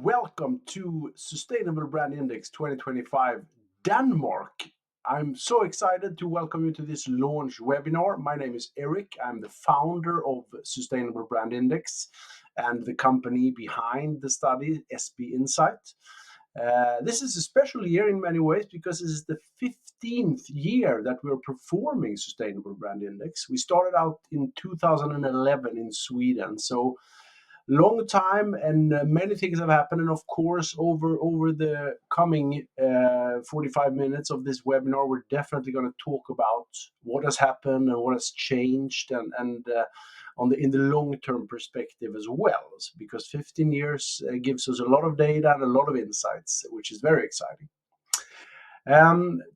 welcome to Sustainable Brand Index 2025 Denmark. I'm so excited to welcome you to this launch webinar. My name is Eric. I'm the founder of Sustainable Brand Index and the company behind the study, SB Insight. This is a special year in many ways because this is the 15th year that we're performing Sustainable Brand Index. We started out in 2011 in Sweden, so long time, and many things have happened. And of course, over the coming 45 minutes of this webinar, we're definitely going to talk about what has happened and what has changed, and in the long-term perspective as well, because 15 years gives us a lot of data and a lot of insights, which is very exciting.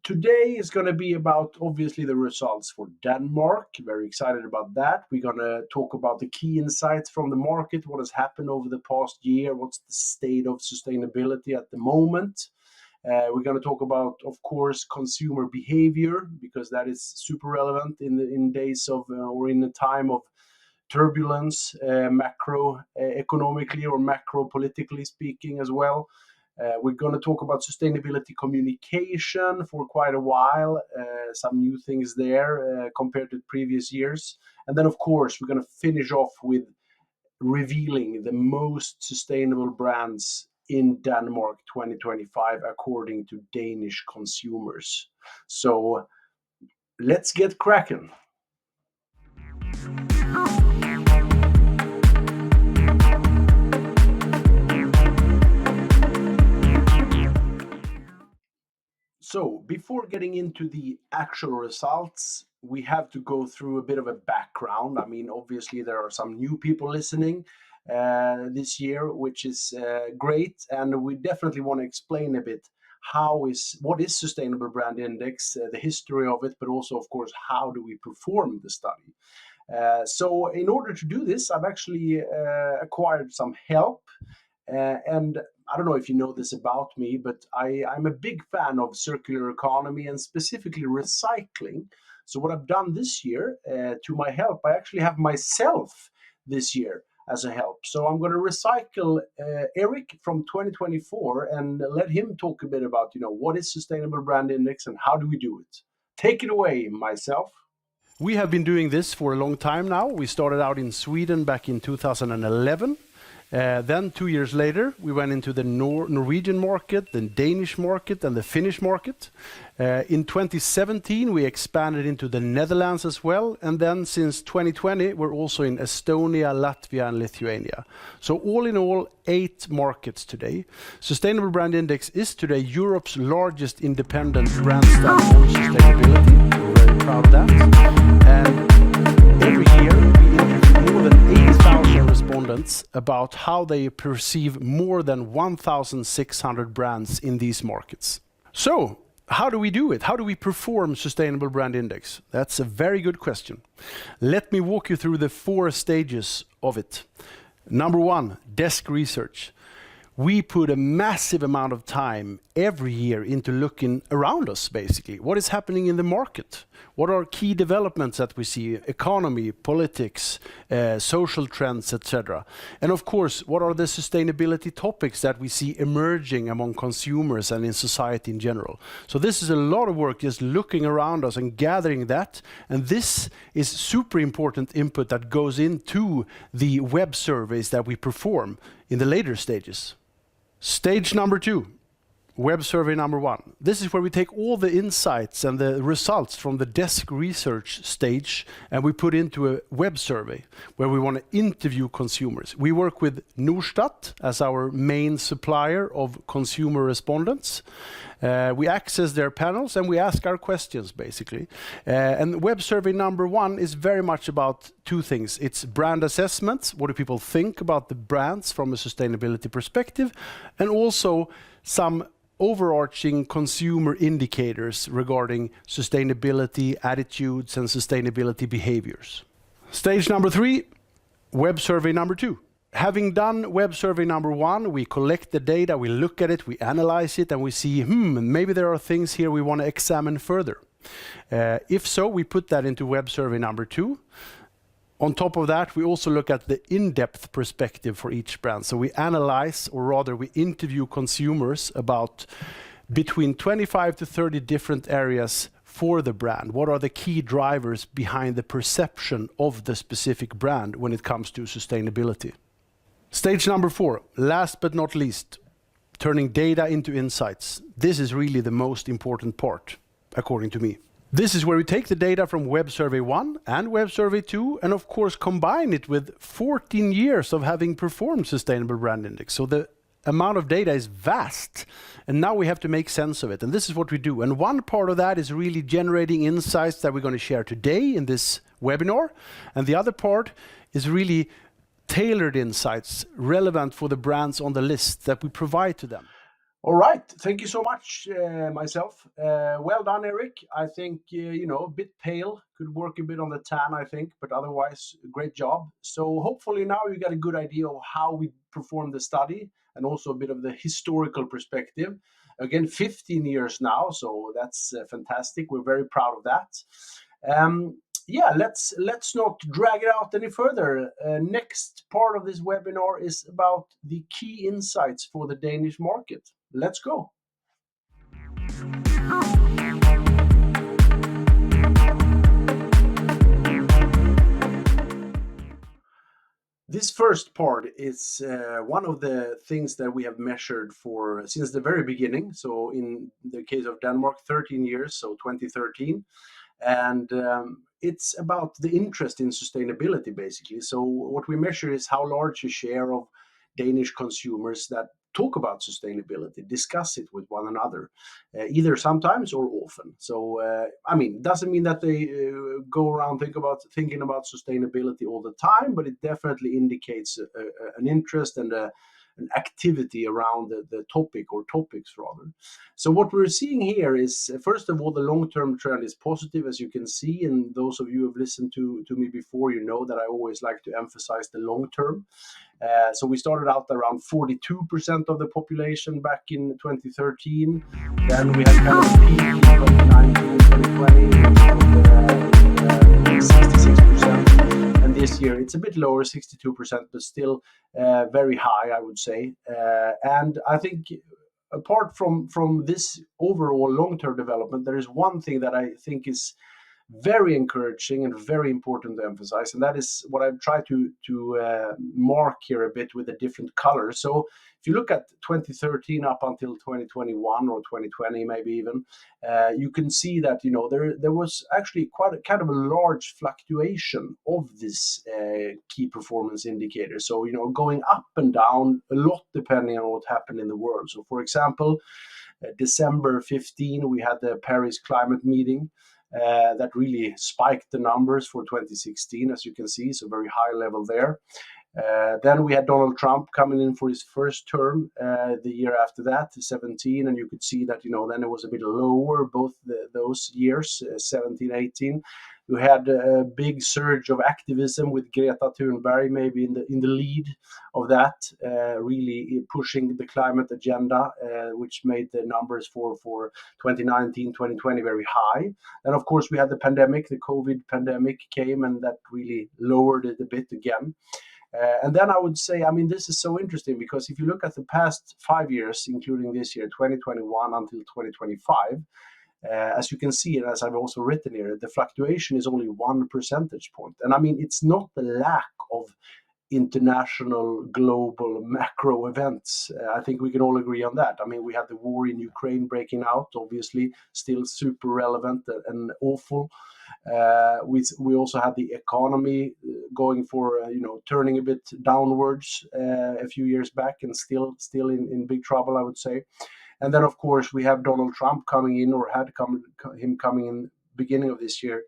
Today is going to be about, obviously, the results for Denmark. Very excited about that. We're going to talk about the key insights from the market, what has happened over the past year, what's the state of sustainability at the moment. We're going to talk about, of course, consumer behavior, because that is super relevant in days of or in a time of turbulence, macroeconomically or macro politically speaking as well. We're going to talk about sustainability communication for quite a while, some new things there compared to previous years. And then, of course, we're going to finish off with revealing the most sustainable brands in Denmark 2025 according to Danish consumers. So let's get cracking. So before getting into the actual results, we have to go through a bit of a background. I mean, obviously there are some new people listening this year, which is great. And we definitely want to explain a bit what is Sustainable Brand Index, the history of it, but also, of course, how do we perform the study. So in order to do this, I've actually acquired some help. And I don't know if you know this about me, but I'm a big fan of circular economy and specifically recycling. So what I've done this year, to my help, I actually have myself this year as a help. So I'm going to recycle Eric from 2024 and let him talk a bit about, what is Sustainable Brand Index and how do we do it. Take it away, myself. We have been doing this for a long time now. We started out in Sweden back in 2011. Then 2 years later, we went into the Norwegian market, the Danish market, and the Finnish market. In 2017, we expanded into the Netherlands as well. And then since 2020, we're also in Estonia, Latvia, and Lithuania. So all in all, 8 markets today. Sustainable Brand Index is today Europe's largest independent brand study on sustainability. We're very proud of that. And every year, we interview more than 80,000 respondents about how they perceive more than 1,600 brands in these markets. So, how do we do it? How do we perform Sustainable Brand Index? That's a very good question. Let me walk you through the 4 stages of it. Number 1, desk research. We put a massive amount of time every year into looking around us, basically. What is happening in the market? What are key developments that we see? Economy, politics, social trends, etc. And of course, what are the sustainability topics that we see emerging among consumers and in society in general? So this is a lot of work, just looking around us and gathering that. And this is super important input that goes into the web surveys that we perform in the later stages. Stage number 2, web survey number 1. This is where we take all the insights and the results from the desk research stage and we put into a web survey where we want to interview consumers. We work with Norstat as our main supplier of consumer respondents. We access their panels and we ask our questions, basically. And web survey number 1 is very much about 2 things. It's brand assessments. What do people think about the brands from a sustainability perspective? And also some overarching consumer indicators regarding sustainability attitudes and sustainability behaviors. Stage number 3, web survey number 2. Having done web survey number 1, we collect the data, we look at it, we analyze it, and we see, maybe there are things here we want to examine further. If so, we put that into web survey number 2. On top of that, we also look at the in-depth perspective for each brand. So we analyze, or rather we interview consumers about between 25 to 30 different areas for the brand. What are the key drivers behind the perception of the specific brand when it comes to sustainability? Stage number 4, last but not least, turning data into insights. This is really the most important part, according to me. This is where we take the data from Web Survey 1 and Web Survey 2 and of course combine it with 14 years of having performed Sustainable Brand Index. So the amount of data is vast, and now we have to make sense of it. And this is what we do. And one part of that is really generating insights that we're going to share today in this webinar. And the other part is really tailored insights relevant for the brands on the list that we provide to them. All right, thank you so much, myself. Well done, Eric. I think, a bit pale, could work a bit on the tan, I think, but otherwise, great job. So hopefully now you get a good idea of how we performed the study and also a bit of the historical perspective. Again, 15 years now, so that's fantastic. We're very proud of that. Let's not drag it out any further. Next part of this webinar is about the key insights for the Danish market. Let's go. This first part is one of the things that we have measured for since the very beginning. So in the case of Denmark, 13 years, so 2013. And it's about the interest in sustainability, basically. So what we measure is how large a share of Danish consumers that talk about sustainability, discuss it with one another, either sometimes or often. So, doesn't mean that they go around thinking about sustainability all the time, but it definitely indicates an interest and an activity around the topic or topics rather. So what we're seeing here is, first of all, the long-term trend is positive, as you can see, and those of you who have listened to me before, you know that I always like to emphasize the long term. So we started out around 42% of the population back in 2013. Then we had kind of a peak in 2019, 2020, 66%. And this year it's a bit lower, 62%, but still very high, I would say. And I think apart from this overall long-term development, there is one thing that I think is very encouraging and very important to emphasize, and that is what I've tried to mark here a bit with the different colors. So if you look at 2013 up until 2021 or 2020 maybe even, you can see that there was actually quite a kind of a large fluctuation of this key performance indicator. So going up and down a lot depending on what happened in the world. So for example, December 15 we had the Paris climate meeting. That really spiked the numbers for 2016, as you can see, so very high level there. Then we had Donald Trump coming in for his first term the year after that, 17, and you could see that then it was a bit lower both those years, 17, 18. We had a big surge of activism with Greta Thunberg maybe in the lead of that, really pushing the climate agenda, which made the numbers for 2019, 2020 very high. And of course we had the pandemic, the COVID pandemic came, and that really lowered it a bit again. And then I would say, this is so interesting because if you look at the past 5 years, including this year, 2021 until 2025, as you can see, and as I've also written here, the fluctuation is only 1 percentage point. And it's not the lack of international, global, macro events. I think we can all agree on that. We had the war in Ukraine breaking out, obviously, still super relevant and awful. We also had the economy going for, turning a bit downwards a few years back and still in big trouble, I would say. And then, of course, we have Donald Trump coming in, or him coming in beginning of this year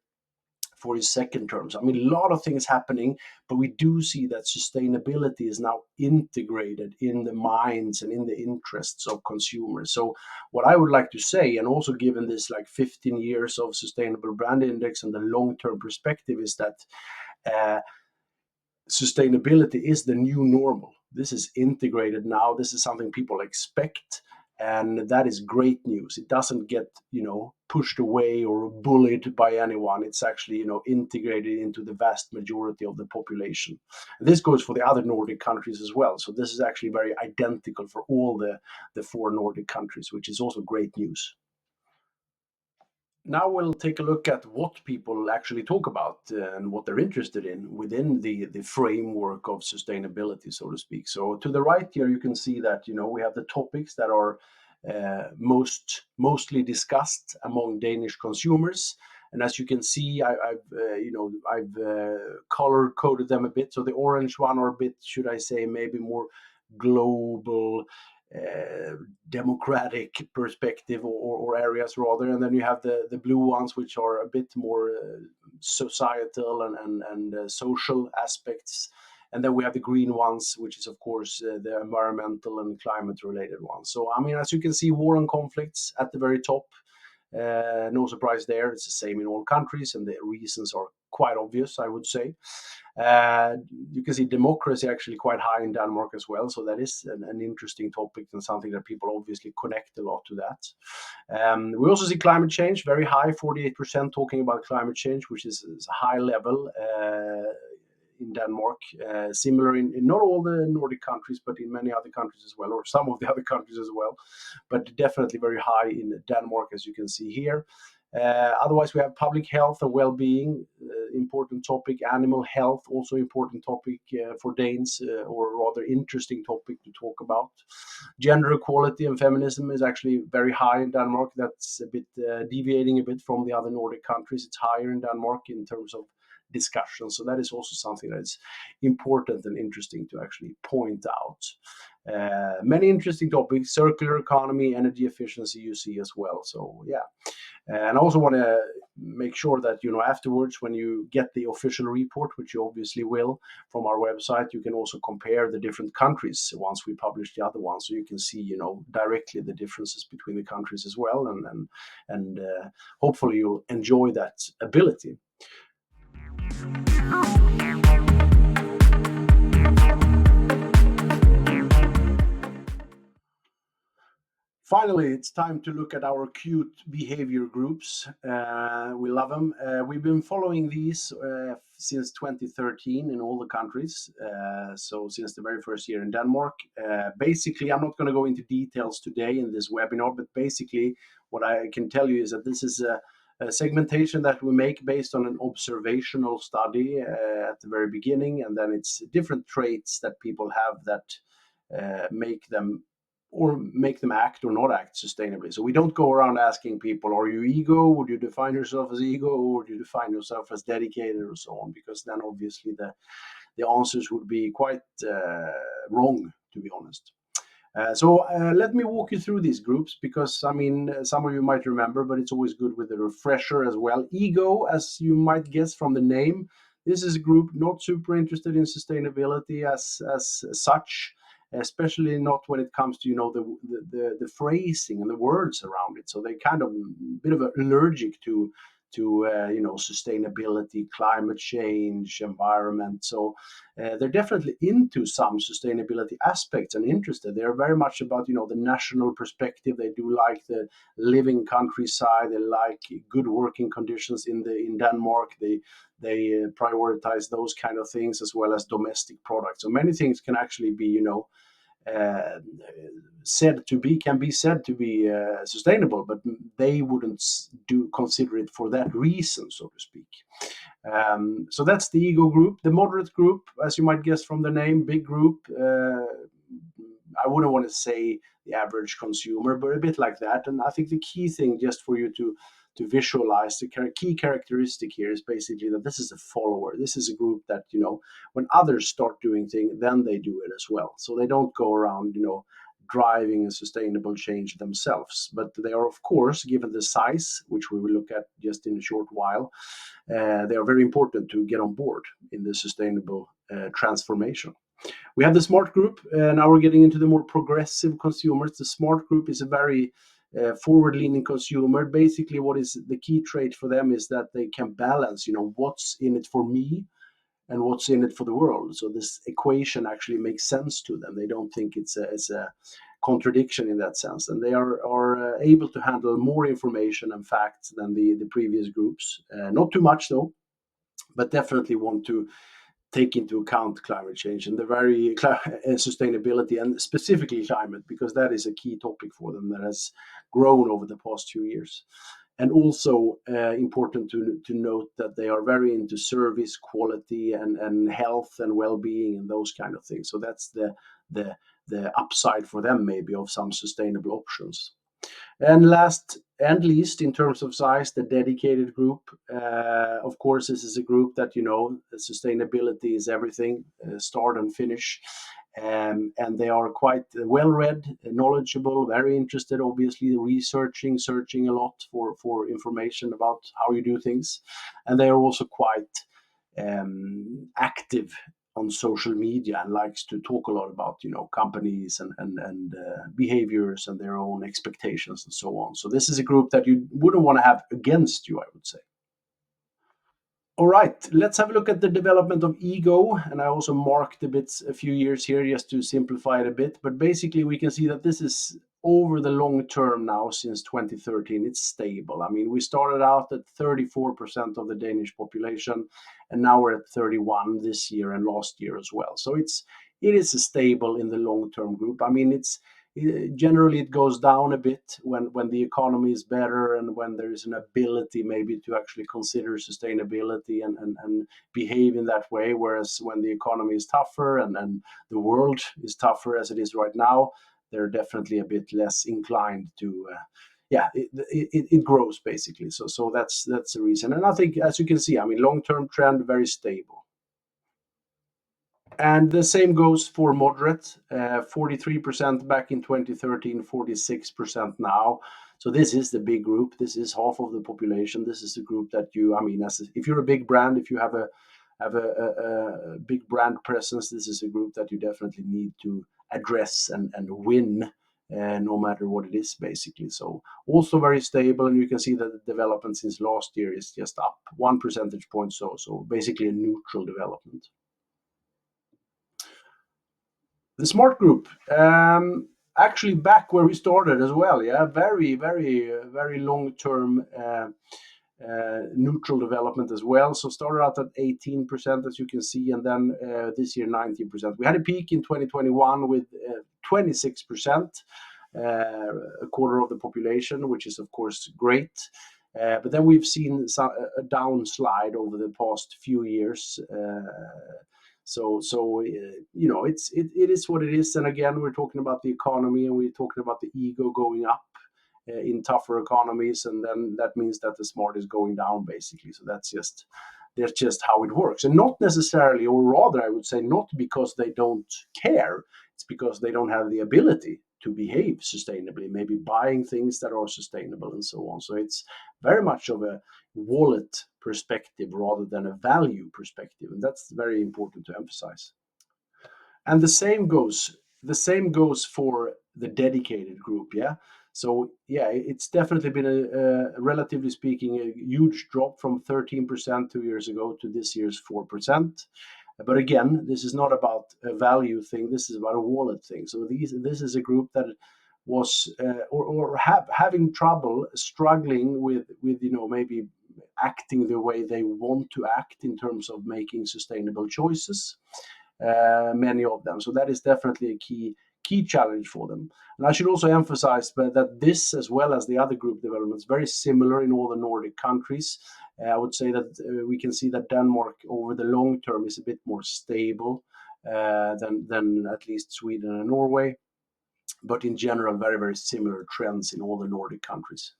for his second term. So, a lot of things happening, but we do see that sustainability is now integrated in the minds and in the interests of consumers. So what I would like to say, and also given this 15 years of Sustainable Brand Index and the long-term perspective, is that sustainability is the new normal. This is integrated now. This is something people expect. and that is great news. It doesn't get pushed away or bullied by anyone. It's actually integrated into the vast majority of the population. And this goes for the other Nordic countries as well. So this is actually very identical for all the four Nordic countries, which is also great news. Now we'll take a look at what people actually talk about and what they're interested in within the framework of sustainability, so to speak. So to the right here, you can see that we have the topics that are mostly discussed among Danish consumers. And as you can see, I've color coded them a bit. So the orange one are a bit, should I say, maybe more global, uh, democratic perspective, or areas rather, and then you have the blue ones, which are a bit more societal and social aspects, and then we have the green ones, which is of course the environmental and climate related ones. So I mean, as you can see, war and conflicts at the very top. No surprise there. It's the same in all countries, and the reasons are quite obvious, I would say. Uh, you can see democracy actually quite high in Denmark as well. So that is an interesting topic and something that people obviously connect a lot to that. We also see climate change very high, 48% talking about climate change, which is a high level in Denmark. Similar in not all the Nordic countries, but in many other countries as well, or some of the other countries as well. But definitely very high in Denmark, as you can see here. Otherwise, we have public health and well-being, important topic. Animal health, also important topic for Danes, or rather interesting topic to talk about. Gender equality and feminism is actually very high in Denmark. That's a bit deviating a bit from the other Nordic countries. It's higher in Denmark in terms of discussion. So that is also something that is important and interesting to actually point out. Many interesting topics: circular economy, energy efficiency, you see as well. So yeah. And I also want to make sure that afterwards, when you get the official report, which you obviously will from our website, you can also compare the different countries once we publish the other ones, so you can see directly the differences between the countries as well, and hopefully you'll enjoy that ability. Finally, it's time to look at our cute behavior groups. We love them. We've been following these since 2013 in all the countries. So since the very first year in Denmark. Basically, I'm not going to go into details today in this webinar, but basically what I can tell you is that this is a segmentation that we make based on an observational study at the very beginning, and then it's different traits that people have that make them act or not act sustainably. So we don't go around asking people, are you ego? Would you define yourself as ego? Or would you define yourself as dedicated, or so on? Because then obviously the answers would be quite wrong, to be honest. So let me walk you through these groups, because I mean, some of you might remember, but it's always good with a refresher as well. Ego, as you might guess from the name, this is a group not super interested in sustainability as such, especially not when it comes to the phrasing and the words around it. So they kind of a bit of allergic to sustainability, climate change, environment. So they're definitely into some sustainability aspects and interested. They're very much about the national perspective. They do like the living countryside. They like good working conditions in Denmark. They prioritize those kind of things, as well as domestic products. So many things can actually be uh, can be said to be sustainable, but they wouldn't consider it for that reason, so to speak. So that's the ego group. The moderate group, as you might guess from the name, big group. I wouldn't want to say the average consumer, but a bit like that. And I think the key thing, just for you to visualize, the key characteristic here is basically that this is a follower. This is a group that when others start doing things, then they do it as well. So they don't go around driving a sustainable change themselves, but they are, of course, given the size, which we will look at just in a short while, they are very important to get on board in the sustainable transformation. We have the smart group. Now we're getting into the more progressive consumers. The smart group is a very forward-leaning consumer. Basically, what is the key trait for them is that they can balance, what's in it for me and what's in it for the world. So this equation actually makes sense to them. They don't think it's a contradiction in that sense, and they are able to handle more information and facts than the previous groups. Not too much though, but definitely want to take into account climate change and the very sustainability, and specifically climate, because that is a key topic for them that has grown over the past 2 years. And also important to note that they are very into service quality and health and well-being and those kind of things. So that's the upside for them maybe of some sustainable options. And last and least, in terms of size, the dedicated group. Of course, this is a group that, sustainability is everything, start and finish. And they are quite well-read, knowledgeable, very interested, obviously, searching a lot for information about how you do things. And they are also quite active on social media and likes to talk a lot about companies and behaviors and their own expectations and so on. So this is a group that you wouldn't want to have against you, I would say. All right, let's have a look at the development of ego, and I also marked a few years here just to simplify it a bit. But basically, we can see that this is over the long term now, since 2013, it's stable. I mean, we started out at 34% of the Danish population, and now we're at 31 this year and last year as well. So it is a stable in the long term group. I mean, generally it goes down a bit when the economy is better and when there is an ability maybe to actually consider sustainability and behave in that way. Whereas when the economy is tougher and the world is tougher as it is right now, they're definitely a bit less inclined to it grows basically. So that's the reason. And I think, as you can see, I mean, long-term trend, very stable. And the same goes for moderate, 43% back in 2013, 46% now. So this is the big group. This is half of the population. This is a group that if you're a big brand, if you have a big brand presence, this is a group that you definitely need to address and win, no matter what it is, basically. So also very stable, and you can see that the development since last year is just up 1 percentage point. So basically a neutral development. The smart group, actually back where we started as well. Yeah, very, very, very long-term neutral development as well. So started out at 18%, as you can see, and then this year 19%. We had a peak in 2021 with 26%, a quarter of the population, which is of course great. But then we've seen a downslide over the past few years. So it is what it is. And again, we're talking about the economy, and we're talking about the ego going up in tougher economies, and then that means that the smart is going down, basically. So that's just how it works, and not necessarily, or rather, I would say, not because they don't care. It's because they don't have the ability to behave sustainably, maybe buying things that are sustainable and so on. So it's very much of a wallet perspective rather than a value perspective, and that's very important to emphasize. And the same goes for the dedicated group. So it's definitely been a relatively speaking, a huge drop from 13% 2 years ago to this year's 4%. But again, this is not about a value thing. This is about a wallet thing. So this is a group that was having trouble, struggling with maybe acting the way they want to act in terms of making sustainable choices. Many of them. So that is definitely a key challenge for them. And I should also emphasize that this, as well as the other group developments, very similar in all the Nordic countries. I would say that we can see that Denmark over the long term is a bit more stable than at least Sweden and Norway. But in general, very, very similar trends in all the Nordic countries.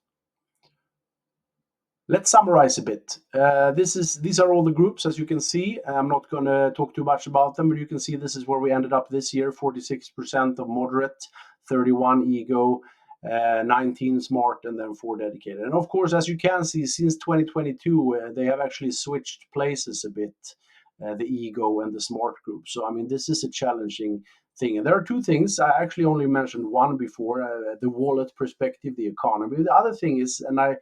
Let's summarize a bit. These are all the groups, as you can see. I'm not going to talk too much about them, but you can see this is where we ended up this year: 46% of moderate, 31 ego, 19 smart, and then 4 dedicated. And of course, as you can see, since 2022, they have actually switched places a bit, the ego and the smart group. So, I mean, this is a challenging thing. And there are two things. I actually only mentioned one before, the wallet perspective, the economy. The other thing is, and I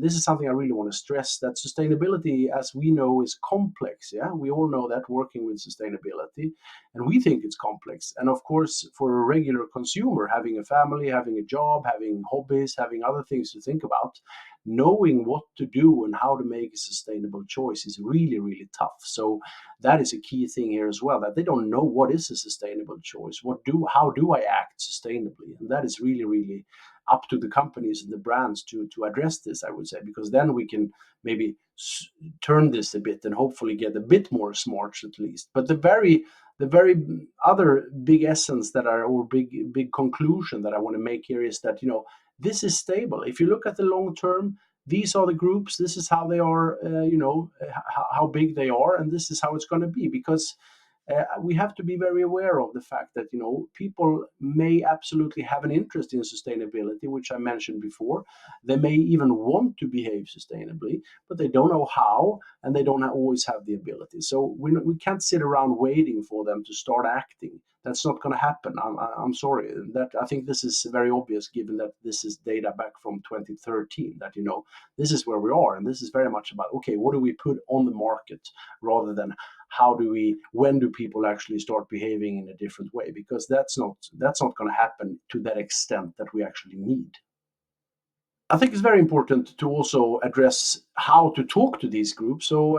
this is something I really want to stress, that sustainability, as we know, is complex. Yeah, we all know that, working with sustainability, and we think it's complex. And of course, for a regular consumer, having a family, having a job, having hobbies, having other things to think about, knowing what to do and how to make a sustainable choice is really, really tough. So that is a key thing here as well, that they don't know what is a sustainable choice, how do I act sustainably, and that is really, really up to the companies and the brands to address this, I would say, because then we can maybe turn this a bit and hopefully get a bit more smarts at least. But the very other big essence that are, or big conclusion that I want to make here is that, this is stable. If you look at the long term, these are the groups, this is how they are, how big they are, and this is how it's going to be. Because we have to be very aware of the fact that, people may absolutely have an interest in sustainability, which I mentioned before. They may even want to behave sustainably, but they don't know how, and they don't always have the ability. So we can't sit around waiting for them to start acting. That's not going to happen. I'm sorry. That, I think this is very obvious, given that this is data back from 2013. That, this is where we are, and this is very much about, okay, what do we put on the market, rather than when do people actually start behaving in a different way? Because that's not going to happen to that extent that we actually need. I think it's very important to also address how to talk to these groups. So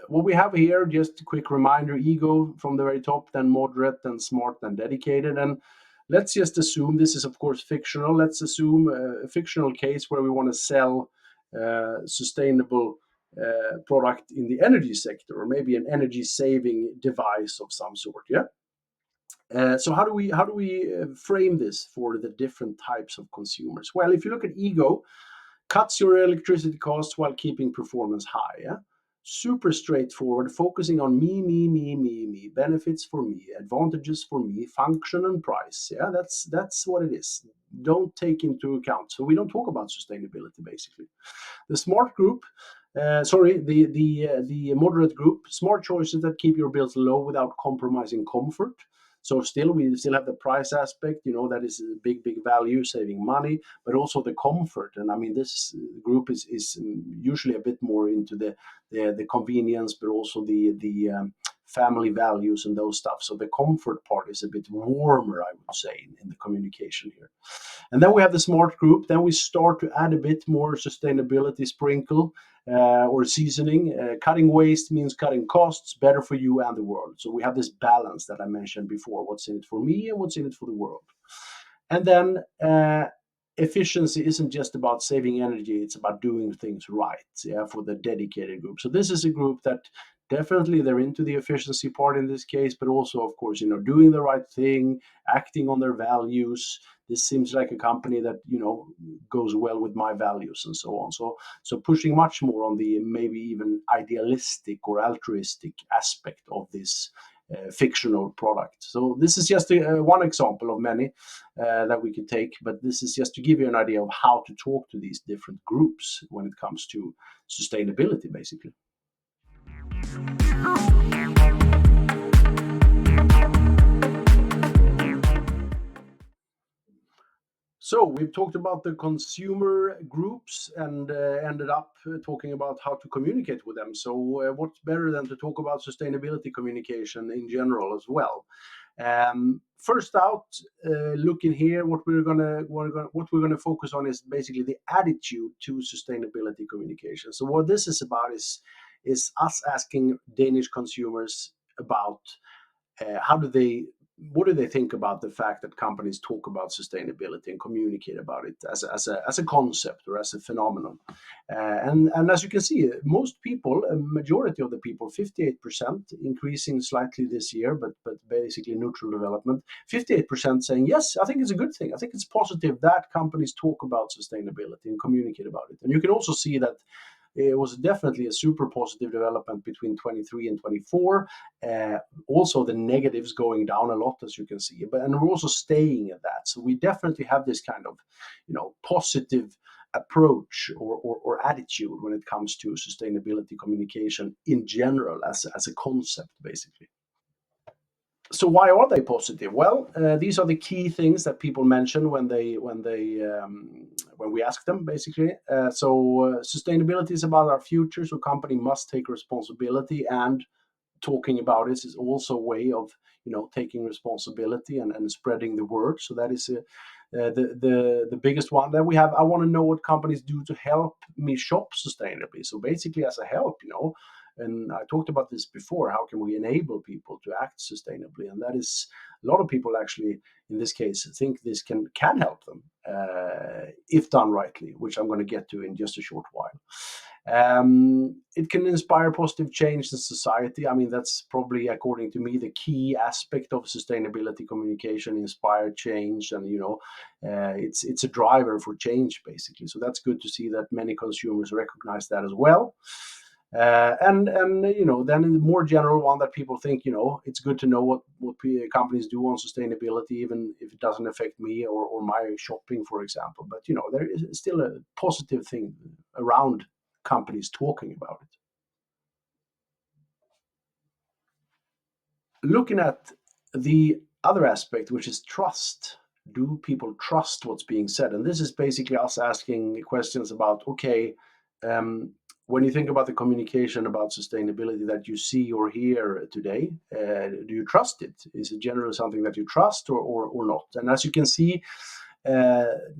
what we have here, just a quick reminder: ego from the very top, then moderate, then smart, then dedicated. And let's just assume, this is of course fictional, let's assume a fictional case where we want to sell sustainable product in the energy sector, or maybe an energy saving device of some sort. Yeah. So how do we frame this for the different types of consumers? Well, if you look at ego, cuts your electricity costs while keeping performance high. Yeah? Super straightforward, focusing on me, benefits for me, advantages for me, function and price. Yeah, that's what it is. Don't take into account. So we don't talk about sustainability, basically. The smart group, the moderate group, smart choices that keep your bills low without compromising comfort. So we still have the price aspect, that is a big value, saving money, but also the comfort. And I mean, this group is usually a bit more into the convenience, but also the family values and those stuff. So the comfort part is a bit warmer, I would say, in the communication here. And then we have the smart group. Then we start to add a bit more sustainability sprinkle or seasoning. Cutting waste means cutting costs, better for you and the world. So we have this balance that I mentioned before: what's in it for me and what's in it for the world. And then efficiency isn't just about saving energy, it's about doing things right, yeah, for the dedicated group. So this is a group that definitely they're into the efficiency part in this case, but also, of course, doing the right thing, acting on their values. This seems like a company that goes well with my values and so on. So pushing much more on the maybe even idealistic or altruistic aspect of this fictional product. So this is just one example of many that we could take, but this is just to give you an idea of how to talk to these different groups when it comes to sustainability, basically. So we've talked about the consumer groups and ended up talking about how to communicate with them. So what's better than to talk about sustainability communication in general as well? First out, looking here, what we're gonna focus on is basically the attitude to sustainability communication. So what this is about is us asking Danish consumers about what do they think about the fact that companies talk about sustainability and communicate about it as a concept or as a phenomenon. And as you can see, most people, a majority of the people, 58%, increasing slightly this year, but basically neutral development. 58% saying yes, I think it's a good thing. I think it's positive that companies talk about sustainability and communicate about it. And you can also see that it was definitely a super positive development between 23 and 24. Also, the negatives going down a lot, as you can see, and we're also staying at that. So we definitely have this kind of, positive approach or attitude when it comes to sustainability communication in general as a concept, basically. So why are they positive? Well, these are the key things that people mention when we ask them, basically. Sustainability is about our future, so company must take responsibility, and talking about it is also a way of taking responsibility and spreading the word. So that is the biggest one. Then we have, I want to know what companies do to help me shop sustainably. So basically, as a help, and I talked about this before, how can we enable people to act sustainably? And that is, a lot of people actually in this case think this can help them if done rightly, which I'm going to get to in just a short while. It can inspire positive change in society. I mean, that's probably, according to me, the key aspect of sustainability communication: inspire change, and it's a driver for change, basically. So that's good to see that many consumers recognize that as well. And then the more general one that people think, it's good to know what companies do on sustainability, even if it doesn't affect me or my shopping, for example. But there is still a positive thing around companies talking about it. Looking at the other aspect, which is trust. Do people trust what's being said? And this is basically us asking questions about, okay, when you think about the communication about sustainability that you see or hear today, do you trust it? Is it generally something that you trust or not? And as you can see,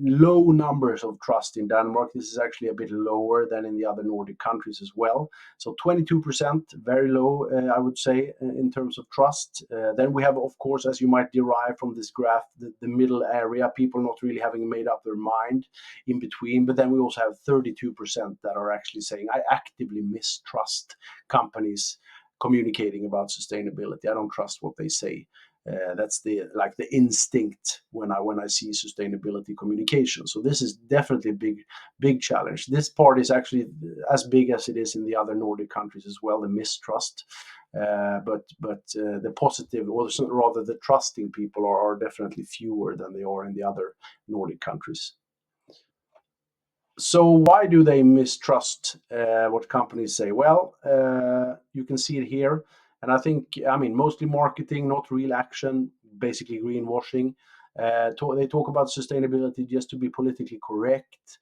low numbers of trust in Denmark. This is actually a bit lower than in the other Nordic countries as well. So 22%, very low, I would say, in terms of trust. Then we have, of course, as you might derive from this graph, the middle area, people not really having made up their mind in between. But then we also have 32% that are actually saying, I actively mistrust companies communicating about sustainability. I don't trust what they say. That's the instinct when I see sustainability communication. So this is definitely a big challenge. This part is actually as big as it is in the other Nordic countries as well, the mistrust. But the positive, or rather the trusting people are definitely fewer than they are in the other Nordic countries. So why do they mistrust what companies say? Well, you can see it here. And I think, mostly marketing, not real action, basically greenwashing. They talk about sustainability just to be politically correct.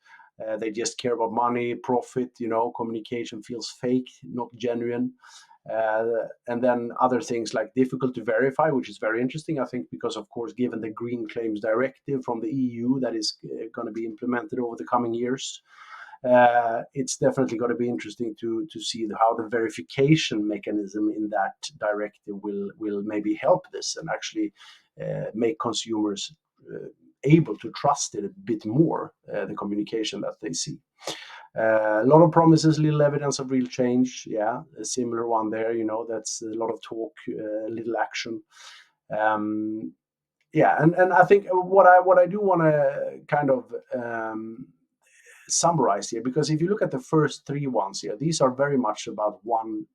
They just care about money, profit, communication feels fake, not genuine. And then other things like difficult to verify, which is very interesting, I think, because, of course, given the Green Claims Directive from the EU that is going to be implemented over the coming years, it's definitely going to be interesting to see how the verification mechanism in that directive will maybe help this and actually make consumers able to trust it a bit more, the communication that they see. A lot of promises, little evidence of real change. Yeah, a similar one there. That's a lot of talk, little action. Yeah, and I think what I do want to kind of summarize here, because if you look at the first three ones here, these are very much about one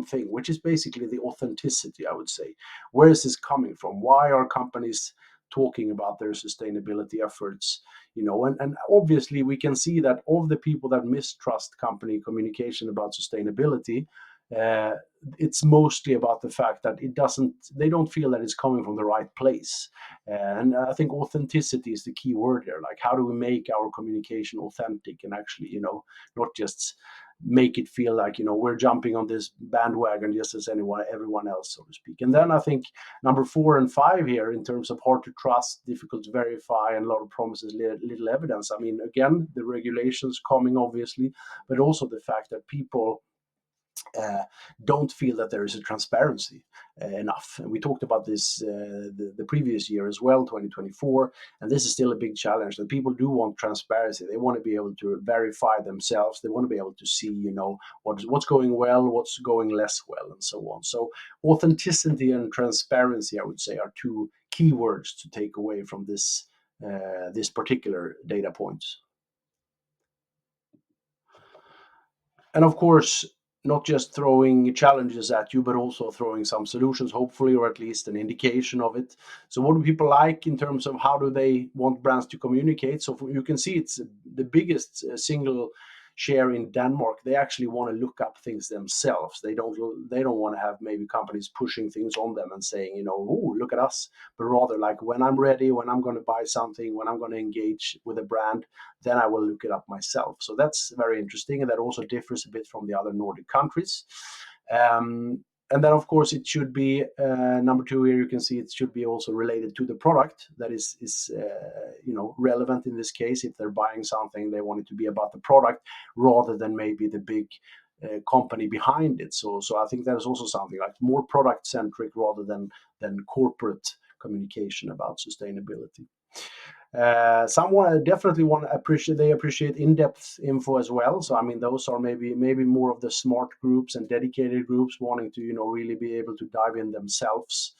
thing, which is basically the authenticity, I would say. Where is this coming from? Why are companies talking about their sustainability efforts? And obviously we can see that of the people that mistrust company communication about sustainability, it's mostly about the fact that they don't feel that it's coming from the right place. And I think authenticity is the key word here. Like, how do we make our communication authentic and actually, not just make it feel like, we're jumping on this bandwagon just as everyone else, so to speak. And then I think number 4 and 5 here, in terms of hard to trust, difficult to verify, and a lot of promises, little evidence. Again, the regulations coming, obviously, but also the fact that people don't feel that there is a transparency enough. And we talked about this the previous year as well, 2024, and this is still a big challenge, that people do want transparency. They want to be able to verify themselves. They want to be able to see, what's going well, what's going less well, and so on. So authenticity and transparency, I would say, are two key words to take away from this particular data point. And of course, not just throwing challenges at you, but also throwing some solutions, hopefully, or at least an indication of it. So what do people like in terms of how do they want brands to communicate? So you can see it's the biggest single share in Denmark, they actually want to look up things themselves. They don't want to have maybe companies pushing things on them and saying, oh, look at us, but rather like when I'm ready, when I'm going to buy something, when I'm going to engage with a brand, then I will look it up myself. So that's very interesting, and that also differs a bit from the other Nordic countries. And then, of course, it should be number two here. You can see it should be also related to the product that is relevant in this case. If they're buying something, they want it to be about the product rather than maybe the big company behind it. So I think that is also something like more product centric rather than corporate communication about sustainability. Someone definitely appreciate in-depth info as well. So I mean, those are maybe more of the smart groups and dedicated groups wanting to really be able to dive in themselves.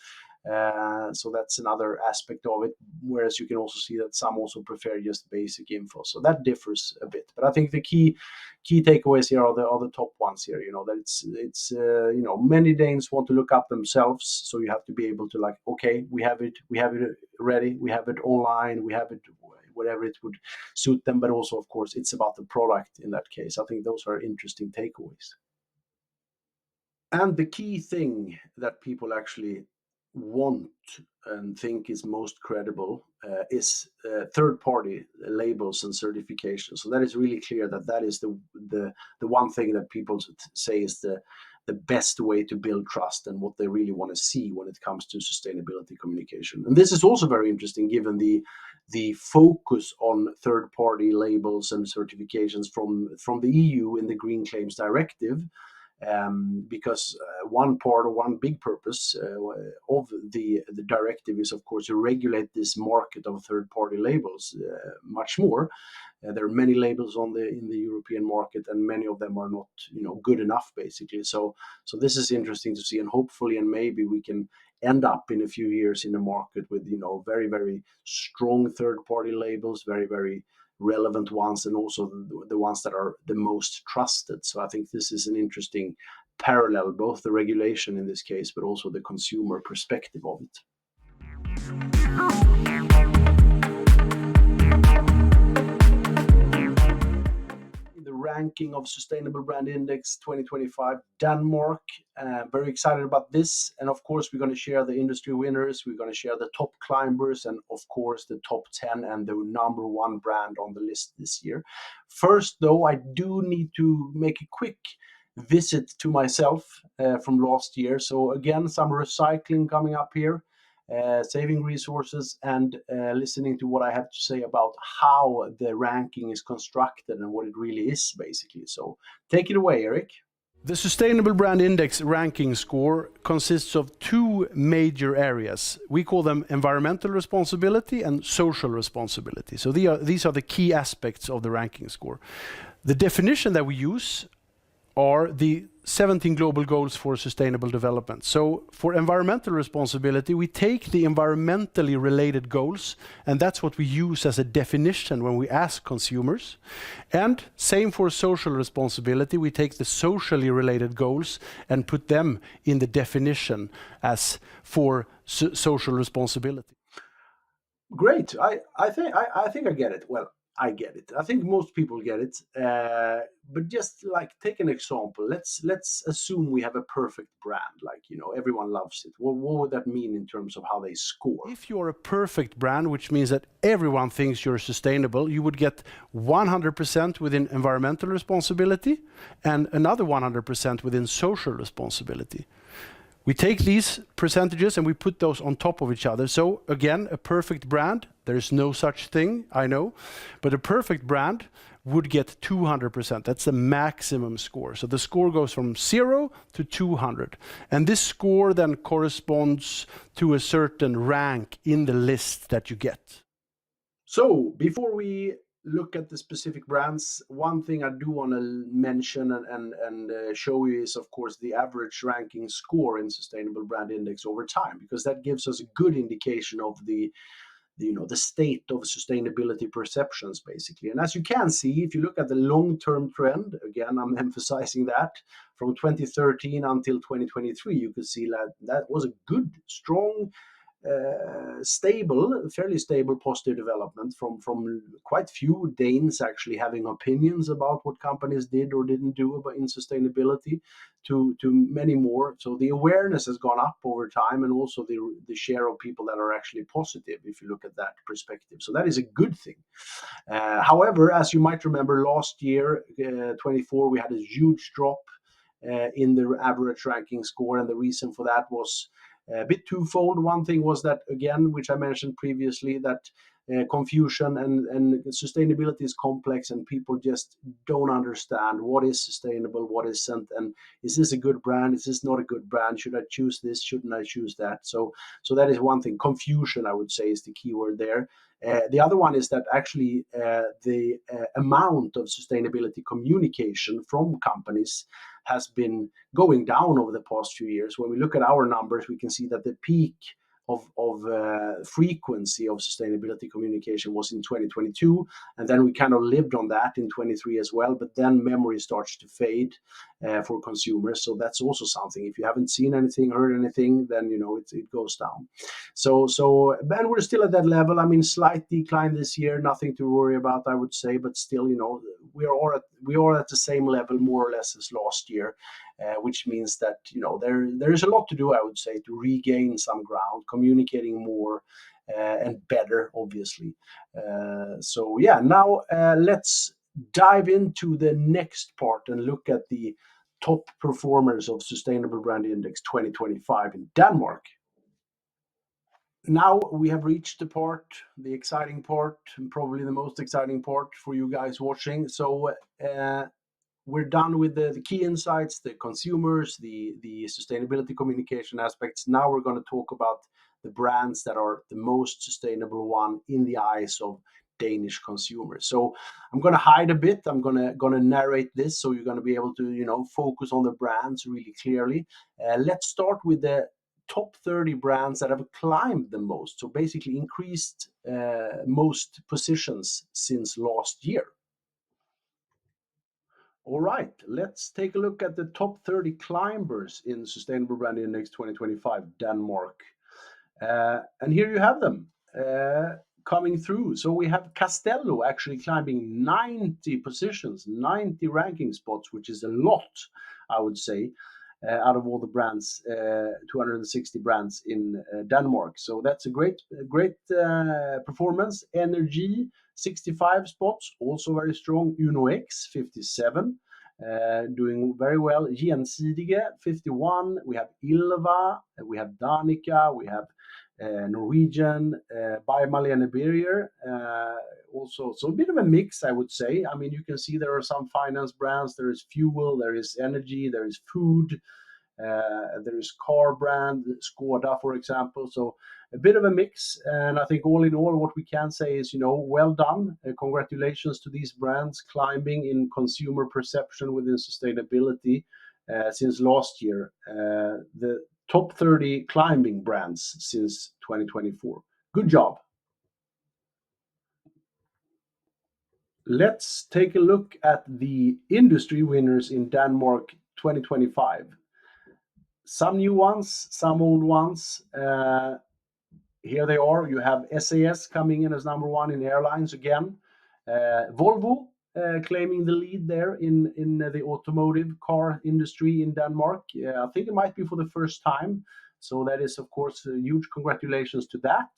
So that's another aspect of it. Whereas you can also see that some also prefer just basic info. So that differs a bit. But I think the key takeaways here are the top ones here. That it's many Danes want to look up themselves. So you have to be able to like, okay, we have it ready, we have it online, we have it whatever it would suit them. But also, of course, it's about the product in that case. I think those are interesting takeaways. And the key thing that people actually want and think is most credible is third-party labels and certifications. So that is really clear that is the one thing that people say is the best way to build trust and what they really want to see when it comes to sustainability communication. And this is also very interesting given the focus on third-party labels and certifications from the EU in the Green Claims Directive. Because one big purpose of the directive is, of course, to regulate this market of third-party labels much more. There are many labels in the European market, and many of them are not, good enough, basically. So this is interesting to see, and hopefully, and maybe we can end up in a few years in a market with, very, very strong third-party labels, very, very relevant ones, and also the ones that are the most trusted. So I think this is an interesting parallel, both the regulation in this case, but also the consumer perspective of it. The ranking of Sustainable Brand Index 2025, Denmark. Very excited about this. And of course, we're going to share the industry winners. We're going to share the top climbers and, of course, the top 10 and the number one brand on the list this year. First, though, I do need to make a quick visit to myself from last year. So again, some recycling coming up here. Saving resources and listening to what I have to say about how the ranking is constructed and what it really is, basically. So take it away, Eric. The Sustainable Brand Index ranking score consists of two major areas. We call them environmental responsibility and social responsibility. So these are the key aspects of the ranking score. The definition that we use are the 17 global goals for sustainable development. So for environmental responsibility, we take the environmentally related goals, and that's what we use as a definition when we ask consumers. And same for social responsibility, we take the socially related goals and put them in the definition as for social responsibility. Great. I think I get it. Well, I get it. I think most people get it. But just like take an example. Let's assume we have a perfect brand, like everyone loves it. What would that mean in terms of how they score? If you're a perfect brand, which means that everyone thinks you're sustainable, you would get 100% within environmental responsibility and another 100% within social responsibility. We take these percentages and we put those on top of each other. So again, a perfect brand, there's no such thing, I know, but a perfect brand would get 200%. That's the maximum score. So the score goes from 0 to 200. And this score then corresponds to a certain rank in the list that you get. So before we look at the specific brands, one thing I do want to mention and show you is, of course, the average ranking score in Sustainable Brand Index over time, because that gives us a good indication of the state of sustainability perceptions, basically. And as you can see, if you look at the long-term trend, again, I'm emphasizing that, from 2013 until 2023, you can see that was a good, strong fairly stable positive development from quite few Danes actually having opinions about what companies did or didn't do about in sustainability to many more. So the awareness has gone up over time, and also the share of people that are actually positive if you look at that perspective. So that is a good thing. However, as you might remember, last year, 24, we had a huge drop in the average ranking score, and the reason for that was a bit twofold. One thing was that, again, which I mentioned previously, that confusion and sustainability is complex, and people just don't understand what is sustainable, what isn't, and is this a good brand? Is this not a good brand? Should I choose this? Shouldn't I choose that? So that is one thing. Confusion, I would say, is the key word there. The other one is that actually the amount of sustainability communication from companies has been going down over the past few years. When we look at our numbers, we can see that the peak of frequency of sustainability communication was in 2022, and then we kind of lived on that in 23 as well. But then memory starts to fade for consumers, so that's also something. If you haven't seen anything, heard anything, then it goes down. So and we're still at that level. I mean, slight decline this year, nothing to worry about, I would say, but still, we are at the same level more or less as last year. Which means that there is a lot to do, I would say, to regain some ground, communicating more and better, obviously. So yeah, now let's dive into the next part and look at the top performers of Sustainable Brand Index 2025 in Denmark. Now we have reached the exciting part, and probably the most exciting part for you guys watching. So we're done with the key insights, the consumers, the sustainability communication aspects. Now we're going to talk about the brands that are the most sustainable one in the eyes of Danish consumers. So I'm going to hide a bit. I'm going to narrate this, so you're going to be able to focus on the brands really clearly. Let's start with the top 30 brands that have climbed the most. So basically increased most positions since last year. All right, let's take a look at the top 30 climbers in Sustainable Brand Index 2025, Denmark. And here you have them coming through. So we have Castello actually climbing 90 positions, 90 ranking spots, which is a lot, I would say, out of all the brands, 260 brands in Denmark. So that's a great performance. Energy, 65 spots, also very strong. Uno X, 57, doing very well. Gjensidige, 51. We have Ilva, we have Danica, we have Norwegian, by Malene Birger, also. So a bit of a mix, I would say. I mean, you can see there are some finance brands, there is fuel, there is energy, there is food, there is car brand, Skoda, for example. So a bit of a mix. And I think all in all, what we can say is, well done. Congratulations to these brands climbing in consumer perception within sustainability since last year. The top 30 climbing brands since 2024. Good job. Let's take a look at the industry winners in Denmark 2025. Some new ones, some old ones. Here they are. You have SAS coming in as number one in airlines again. Volvo claiming the lead there in the automotive car industry in Denmark. I think it might be for the first time. So that is, of course, huge congratulations to that.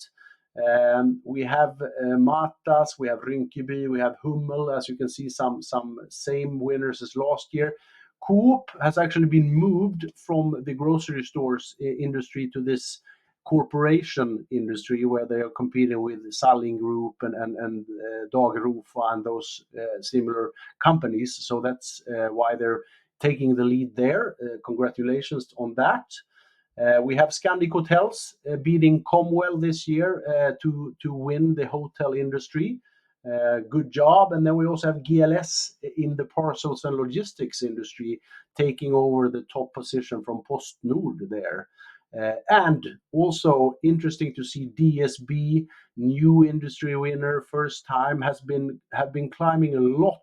We have Matas, we have Rinkeby, we have Hummel. As you can see, some same winners as last year. Coop has actually been moved from the grocery stores industry to this corporation industry, where they are competing with Salling Group and Dagrofa and those similar companies. So that's why they're taking the lead there. Congratulations on that. We have Scandic Hotels beating Comwell this year to win the hotel industry. Good job. And then we also have GLS in the parcels and logistics industry, taking over the top position from PostNord there. And also interesting to see DSB, new industry winner, first time, have been climbing a lot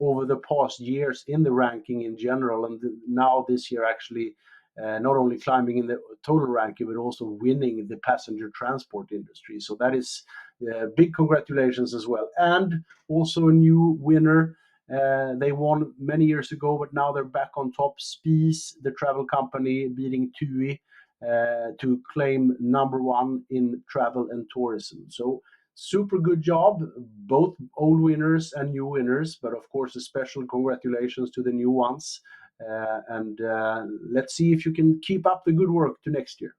over the past years in the ranking in general, and now this year actually not only climbing in the total ranking, but also winning the passenger transport industry. So that is big congratulations as well. And also a new winner. They won many years ago, but now they're back on top. Spies, the travel company, beating TUI to claim number one in travel and tourism. So super good job, both old winners and new winners, but of course a special congratulations to the new ones. And let's see if you can keep up the good work to next year.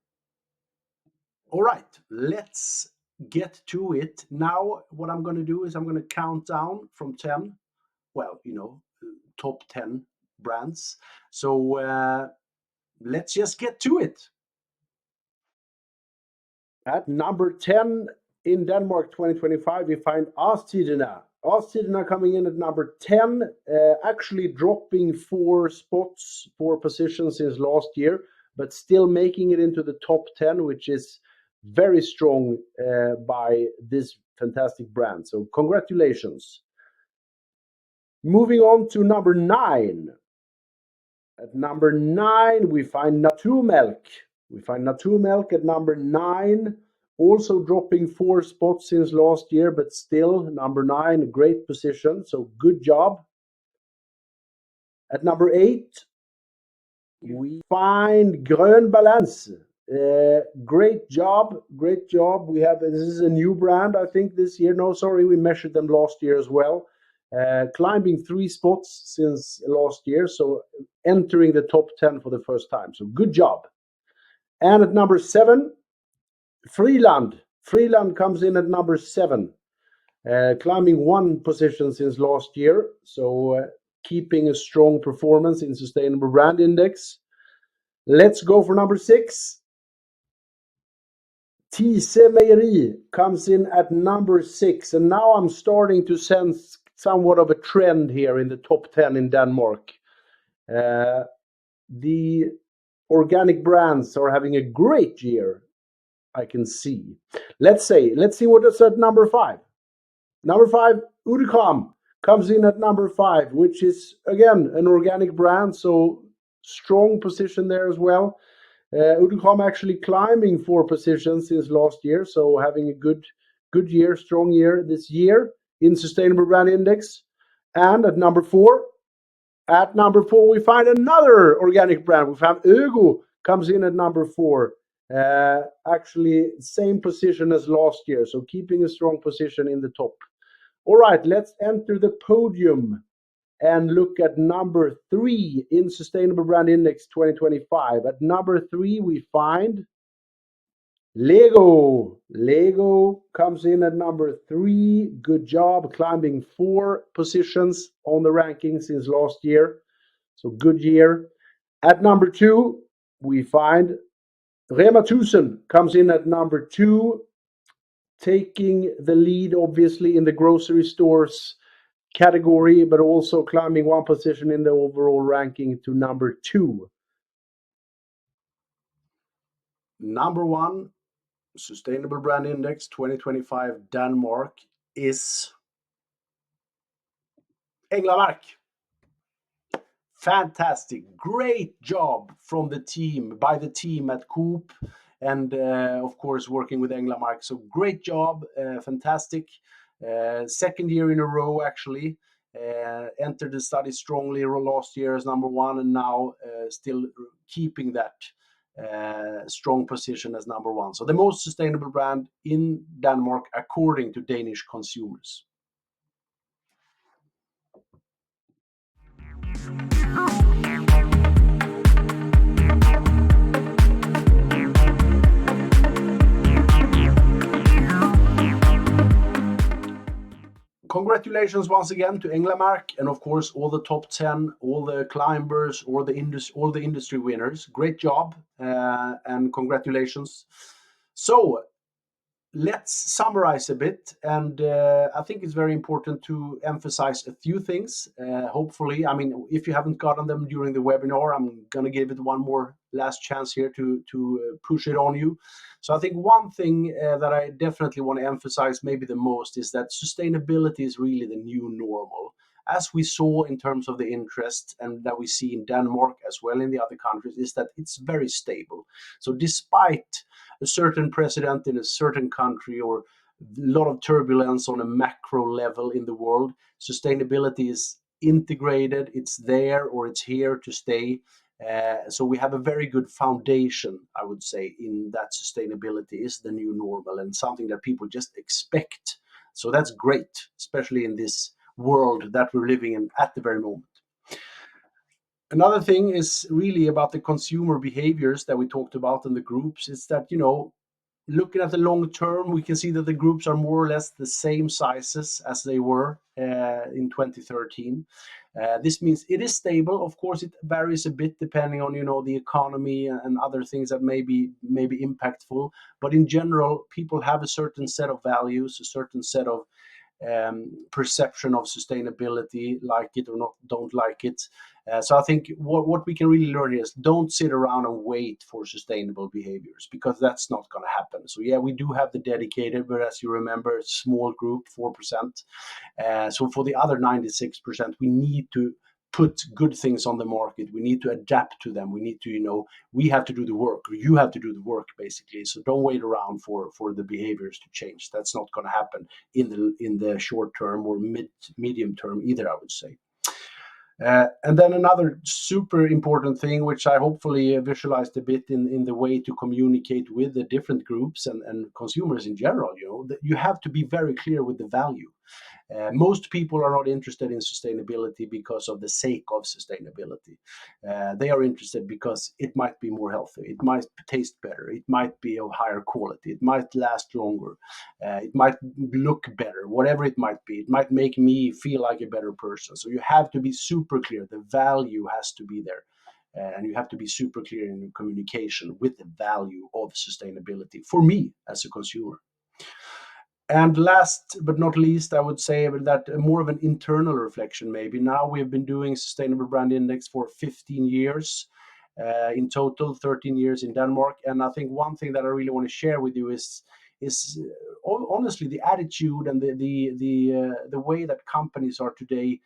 All right, let's get to it. Now, what I'm going to do is I'm going to count down from 10. Well, top 10 brands. So let's just get to it. At number 10 in Denmark 2025, we find Årstiderne. Årstiderne coming in at number 10, actually dropping 4 spots, 4 positions since last year, but still making it into the top 10, which is very strong by this fantastic brand. So congratulations. Moving on to number 9. At number 9, we find Naturmælk. We find Naturmælk at number 9, also dropping 4 spots since last year, but still number 9, a great position. So good job. At number 8, we find Grøn Balance. Great job, great job. This is a new brand, I think, this year. No, sorry, we measured them last year as well. Climbing 3 spots since last year, so entering the top 10 for the first time. So good job. And at number 7, Freeland. Freeland comes in at number 7, climbing 1 position since last year. So keeping a strong performance in Sustainable Brand Index. Let's go for number 6. Thise Mejeri comes in at number 6. And now I'm starting to sense somewhat of a trend here in the top 10 in Denmark. The organic brands are having a great year, I can see. Let's see what is at number 5. Number 5, Urtekram comes in at number 5, which is again an organic brand, so strong position there as well. Urtekram actually climbing 4 positions since last year, so having a good year, strong year this year in Sustainable Brand Index. And at number 4, we find another organic brand. We found Ögo comes in at number 4. Actually, same position as last year, so keeping a strong position in the top. All right, let's enter the podium and look at number 3 in Sustainable Brand Index 2025. At number 3, we find Lego. Lego comes in at number 3. Good job, climbing 4 positions on the ranking since last year. So good year. At number 2, we find Rema 1000 comes in at number 2, taking the lead, obviously, in the grocery stores category, but also climbing 1 position in the overall ranking to number 2. Number 1, Sustainable Brand Index 2025 Denmark is Änglamark. Fantastic, great job from the team, by the team at Coop, and of course working with Änglamark. So great job, fantastic. Second year in a row, actually. Entered the study strongly last year as number 1, and now still keeping that strong position as number 1. So the most sustainable brand in Denmark according to Danish consumers. Congratulations once again to Änglamark, and of course all the top 10, all the climbers, all the industry winners. Great job, and congratulations. So let's summarize a bit, and I think it's very important to emphasize a few things. Hopefully, I mean, if you haven't gotten them during the webinar, I'm going to give it one more last chance here to push it on you. So I think one thing that I definitely want to emphasize maybe the most is that sustainability is really the new normal. as we saw in terms of the interest and that we see in Denmark as well in the other countries, is that it's very stable. So despite a certain president in a certain country or a lot of turbulence on a macro level in the world, sustainability is integrated, it's there or it's here to stay. So we have a very good foundation, I would say, in that sustainability is the new normal and something that people just expect. So that's great, especially in this world that we're living in at the very moment. Another thing is really about the consumer behaviors that we talked about in the groups. It's that, looking at the long term, we can see that the groups are more or less the same sizes as they were in 2013. This means it is stable. Of course, it varies a bit depending on the economy and other things that may be impactful. But in general, people have a certain set of values, a certain set of perception of sustainability, like it or not, don't like it. So I think what we can really learn is don't sit around and wait for sustainable behaviors, because that's not going to happen. So yeah, we do have the dedicated, but as you remember, small group, 4%. So for the other 96%, we need to put good things on the market. We need to adapt to them. We need to, we have to do the work, or you have to do the work, basically. So don't wait around for the behaviors to change. That's not going to happen in the short term or medium term either, I would say. And then another super important thing, which I hopefully visualized a bit in the way to communicate with the different groups and consumers in general, that you have to be very clear with the value. Most people are not interested in sustainability because of the sake of sustainability. They are interested because it might be more healthy, it might taste better, it might be of higher quality, it might last longer, it might look better, whatever it might be. It might make me feel like a better person. So you have to be super clear. The value has to be there. And you have to be super clear in your communication with the value of sustainability for me as a consumer. And last but not least, I would say that more of an internal reflection, maybe. Now we've been doing Sustainable Brand Index for 15 years, in total, 13 years in Denmark. And I think one thing that I really want to share with you is honestly the attitude and the way that companies are today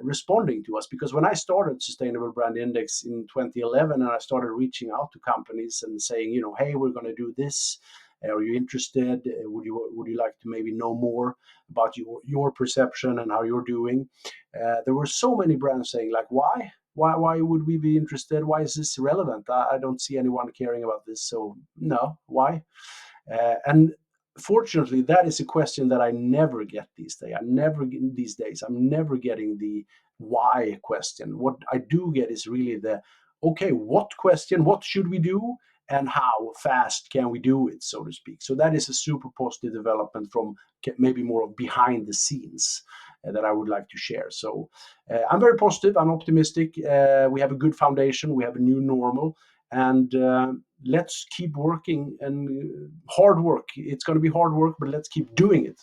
responding to us. Because when I started Sustainable Brand Index in 2011, and I started reaching out to companies and saying, hey, we're going to do this. Are you interested? Would you like to maybe know more about your perception and how you're doing? There were so many brands saying, like, why would we be interested? Why is this relevant? I don't see anyone caring about this. So no, why? And fortunately, that is a question that I never get these days. I'm never getting the why question. What I do get is really the, okay, what question? What should we do? And how fast can we do it, so to speak. So that is a super positive development from maybe more of behind the scenes that I would like to share. So I'm very positive. I'm optimistic. We have a good foundation. We have a new normal. And let's keep working, and hard work. It's going to be hard work, but let's keep doing it.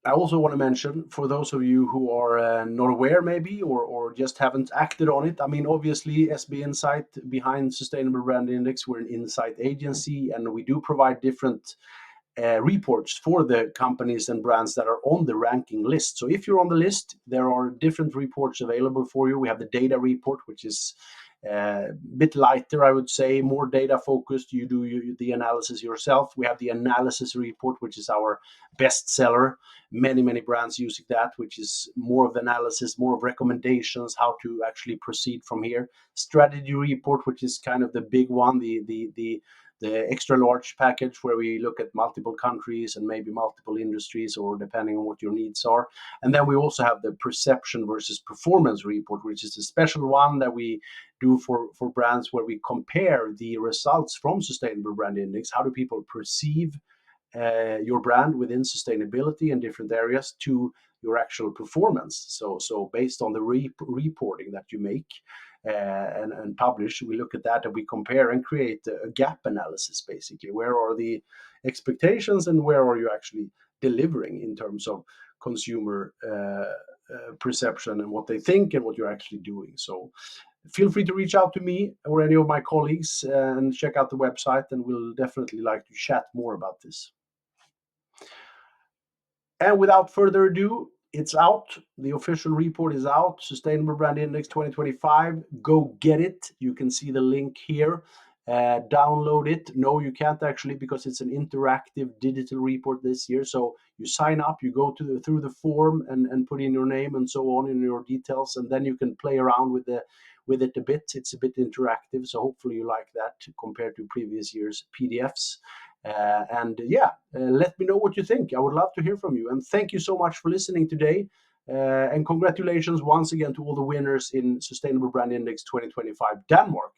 I also want to mention, for those of you who are not aware maybe, or just haven't acted on it, I mean, obviously SB Insight, behind Sustainable Brand Index, we're an insight agency, and we do provide different reports for the companies and brands that are on the ranking list. So if you're on the list, there are different reports available for you. We have the data report, which is a bit lighter, I would say, more data focused. You do the analysis yourself. We have the analysis report, which is our bestseller. Many brands using that, which is more of analysis, more of recommendations, how to actually proceed from here. Strategy report, which is kind of the big one, the extra large package, where we look at multiple countries and maybe multiple industries, or depending on what your needs are. And then we also have the perception versus performance report, which is a special one that we do for brands, where we compare the results from Sustainable Brand Index. How do people perceive your brand within sustainability in different areas to your actual performance? So based on the reporting that you make and publish, we look at that and we compare and create a gap analysis, basically. Where are the expectations and where are you actually delivering in terms of consumer perception and what they think and what you're actually doing? So feel free to reach out to me or any of my colleagues and check out the website, and we'll definitely like to chat more about this. And without further ado, it's out. The official report is out. Sustainable Brand Index 2025. Go get it. You can see the link here. Download it. No, you can't actually, because it's an interactive digital report this year. So you sign up, you go through the form and put in your name and so on in your details, and then you can play around with it a bit. It's a bit interactive, so hopefully you like that compared to previous year's PDFs. Let me know what you think. I would love to hear from you. And thank you so much for listening today. And congratulations once again to all the winners in Sustainable Brand Index 2025 Denmark.